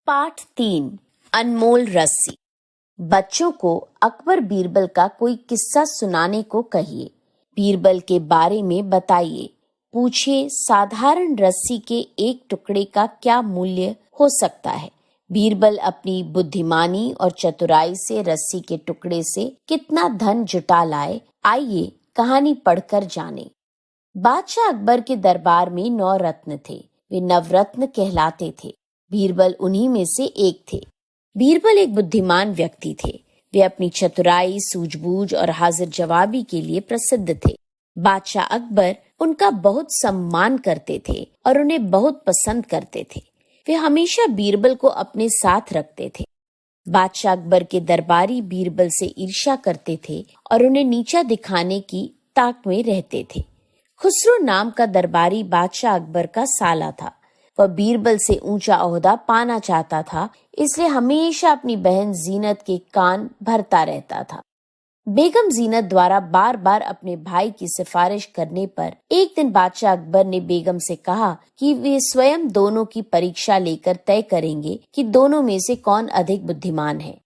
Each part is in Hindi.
पाठ 3 अनमोल रस्सी। बच्चों को अकबर बीरबल का कोई किस्सा सुनाने को कहिए। बीरबल के बारे में बताइए। पूछिए साधारण रस्सी के एक टुकड़े का क्या मूल्य हो सकता है। बीरबल अपनी बुद्धिमानी और चतुराई से रस्सी के टुकड़े से कितना धन जुटा लाए, आइए कहानी पढ़कर जाने। बादशाह अकबर के दरबार में 9 रत्न थे। वे नवरत्न कहलाते थे। बीरबल उन्हीं में से एक थे। बीरबल एक बुद्धिमान व्यक्ति थे। वे अपनी चतुराई, सूझबूझ और हाजिर जवाबी के लिए प्रसिद्ध थे। बादशाह अकबर उनका बहुत सम्मान करते थे और उन्हें बहुत पसंद करते थे। वे हमेशा बीरबल को अपने साथ रखते थे। बादशाह अकबर के दरबारी बीरबल से ईर्ष्या करते थे और उन्हें नीचा दिखाने की ताक में रहते थे। खुसरो नाम का दरबारी बादशाह अकबर का साला था। वह बीरबल से ऊंचा ओहदा पाना चाहता था, इसलिए हमेशा अपनी बहन जीनत के कान भरता रहता था। बेगम जीनत द्वारा बार बार अपने भाई की सिफारिश करने पर एक दिन बादशाह अकबर ने बेगम से कहा कि वे स्वयं दोनों की परीक्षा लेकर तय करेंगे कि दोनों में से कौन अधिक बुद्धिमान है।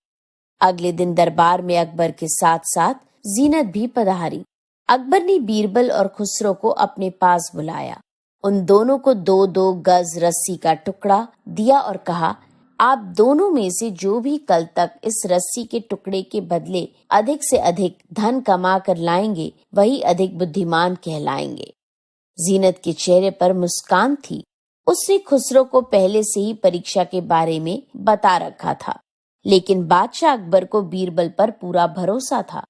अगले दिन दरबार में अकबर के साथ साथ जीनत भी पधारी। अकबर ने बीरबल और खुसरो को अपने पास बुलाया। उन दोनों को 2-2 गज रस्सी का टुकड़ा दिया और कहा, आप दोनों में से जो भी कल तक इस रस्सी के टुकड़े के बदले अधिक से अधिक धन कमा कर लाएंगे, वही अधिक बुद्धिमान कहलाएंगे। जीनत के चेहरे पर मुस्कान थी। उसने खुसरो को पहले से ही परीक्षा के बारे में बता रखा था, लेकिन बादशाह अकबर को बीरबल पर पूरा भरोसा था।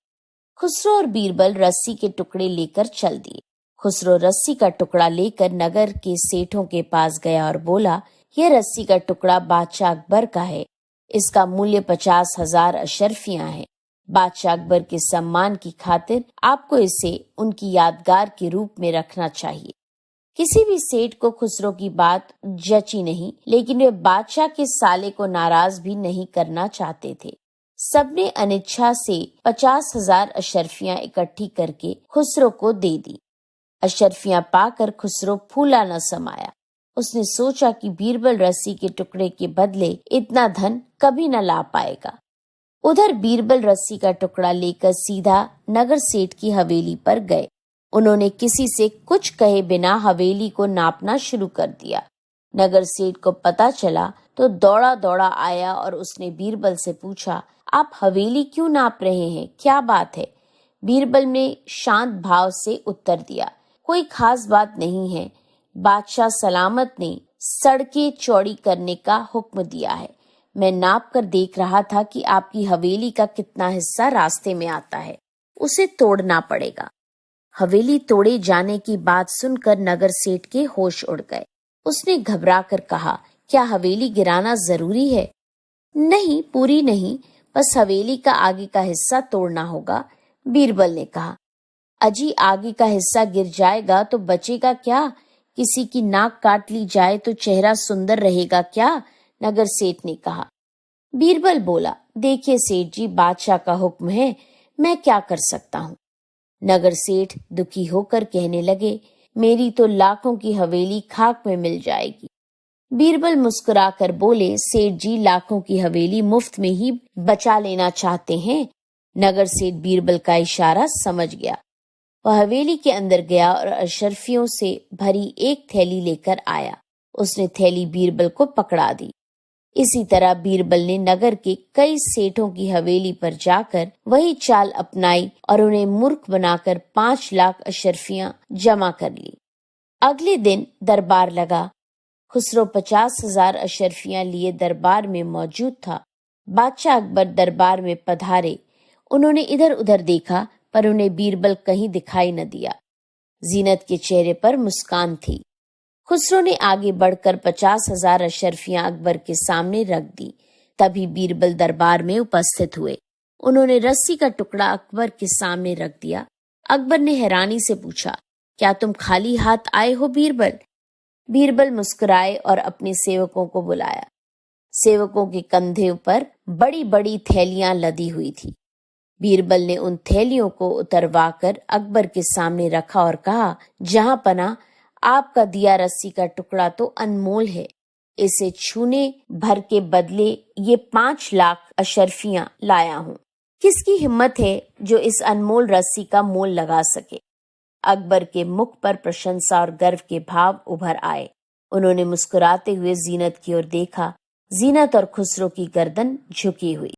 खुसरो और बीरबल रस्सी के टुकड़े लेकर चल दिए। खुसरो रस्सी का टुकड़ा लेकर नगर के सेठों के पास गया और बोला, यह रस्सी का टुकड़ा बादशाह अकबर का है। इसका मूल्य 50,000 अशर्फियां है। बादशाह अकबर के सम्मान की खातिर आपको इसे उनकी यादगार के रूप में रखना चाहिए। किसी भी सेठ को खुसरो की बात जची नहीं, लेकिन वे बादशाह के साले को नाराज भी नहीं करना चाहते थे। सबने अनिच्छा से 50,000 अशर्फियां इकट्ठी करके खुसरो को दे दी। अशर्फियां पाकर खुसरो फूला न समाया। उसने सोचा कि बीरबल रस्सी के टुकड़े के बदले इतना धन कभी न ला पाएगा। उधर बीरबल रस्सी का टुकड़ा लेकर सीधा नगर सेठ की हवेली पर गए। उन्होंने किसी से कुछ कहे बिना हवेली को नापना शुरू कर दिया। नगर सेठ को पता चला तो दौड़ा दौड़ा आया और उसने बीरबल से पूछा, आप हवेली क्यों नाप रहे हैं, क्या बात है? बीरबल ने शांत भाव से उत्तर दिया, कोई खास बात नहीं है। बादशाह सलामत ने सड़कें चौड़ी करने का हुक्म दिया है। मैं नाप कर देख रहा था कि आपकी हवेली का कितना हिस्सा रास्ते में आता है, उसे तोड़ना पड़ेगा। हवेली तोड़े जाने की बात सुनकर नगर सेठ के होश उड़ गए। उसने घबरा कर कहा, क्या हवेली गिराना जरूरी है? नहीं, पूरी नहीं, बस हवेली का आगे का हिस्सा तोड़ना होगा। बीरबल ने कहा, अजी आगे का हिस्सा गिर जाएगा तो बचेगा क्या? किसी की नाक काट ली जाए तो चेहरा सुंदर रहेगा क्या? नगर सेठ ने कहा। बीरबल बोला, देखिए सेठ जी, बादशाह का हुक्म है, मैं क्या कर सकता हूँ। नगर सेठ दुखी होकर कहने लगे, मेरी तो लाखों की हवेली खाक में मिल जाएगी। बीरबल मुस्कुराकर बोले, सेठ जी लाखों की हवेली मुफ्त में ही बचा लेना चाहते हैं। नगर सेठ बीरबल का इशारा समझ गया। वह हवेली के अंदर गया और अशर्फियों से भरी एक थैली लेकर आया। उसने थैली बीरबल को पकड़ा दी। इसी तरह बीरबल ने नगर के कई सेठों की हवेली पर जाकर वही चाल अपनाई और उन्हें मूर्ख बनाकर 5 लाख अशर्फियां जमा कर ली। अगले दिन दरबार लगा। खुसरो 50,000 अशर्फियां लिए दरबार में मौजूद था। बादशाह अकबर दरबार में पधारे। उन्होंने इधर उधर देखा पर उन्हें बीरबल कहीं दिखाई न दिया। जीनत के चेहरे पर मुस्कान थी। खुसरो ने आगे बढ़कर 50,000 अशर्फियां अकबर के सामने रख दी। तभी बीरबल दरबार में उपस्थित हुए। उन्होंने रस्सी का टुकड़ा अकबर के सामने रख दिया। अकबर ने हैरानी से पूछा, क्या तुम खाली हाथ आए हो बीरबल? बीरबल मुस्कुराए और अपने सेवकों को बुलाया। सेवकों के कंधे पर बड़ी बड़ी थैलियां लदी हुई थी। बीरबल ने उन थैलियों को उतरवाकर अकबर के सामने रखा और कहा, जहां पना आपका दिया रस्सी का टुकड़ा तो अनमोल है। इसे छूने भर के बदले ये 5 लाख अशर्फियां लाया हूँ। किसकी हिम्मत है जो इस अनमोल रस्सी का मोल लगा सके। अकबर के मुख पर प्रशंसा और गर्व के भाव उभर आए। उन्होंने मुस्कुराते हुए जीनत की ओर देखा। जीनत और खुसरो की गर्दन झुकी हुई।